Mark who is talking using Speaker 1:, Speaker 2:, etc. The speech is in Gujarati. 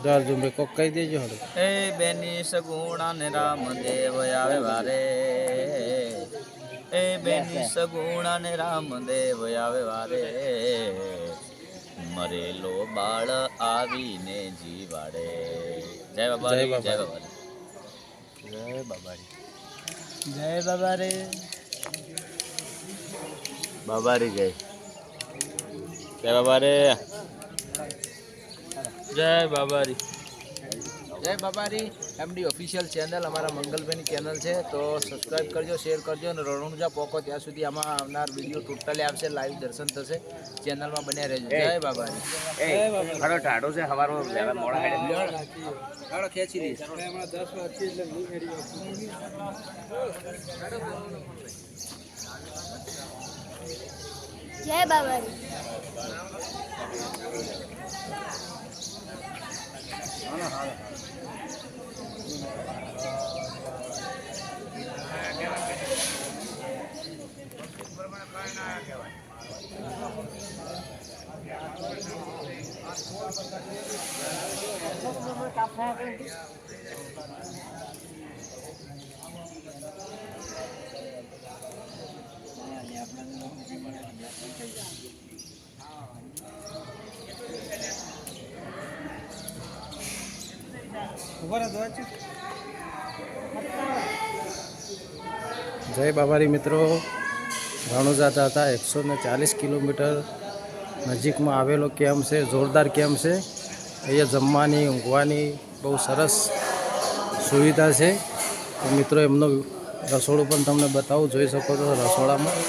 Speaker 1: અર્જુનભાઈ કોક કહી દેજો હવે.
Speaker 2: એ બેની સગુણા ને રામદેવ આવે વારે, એ બેની સગુણા ને રામદેવ આવે વારે, મરેલો બાળ આવીને જીવાડે. જય બાબારી, જય બાબારી, જય બાબારી, જય બાબારી, બાબારી જય, જય બાબારી, જય બાબારી, જય બાબારી. એમડી ઓફિશિયલ ચેનલ અમારા મંગલભાઈની ચેનલ છે, તો સબસ્ક્રાઈબ કરજો, શેર કરજો અને રણુજા પોકો ત્યાં સુધી આમાં આવનાર વિડીયો ટોટલી આવશે, લાઈવ દર્શન થશે. ચેનલમાં બન્યા રહેજો. જય બાબારી.
Speaker 3: મારો ટાઢો છે સવારમાં વહેલા મોડા
Speaker 2: ખેંચી દઈશ.
Speaker 4: જય બાબારી.
Speaker 1: જય બાબારી મિત્રો, રણુજા હતા 140 કિલોમીટર નજીકમાં આવેલો કેમ્પ છે, જોરદાર કેમ્પ છે. અહીંયા જમવાની ઊંઘવાની બહુ સરસ સુવિધા છે. તો મિત્રો એમનો રસોડું પણ તમને બતાવું, જોઈ શકો છો રસોડામાં.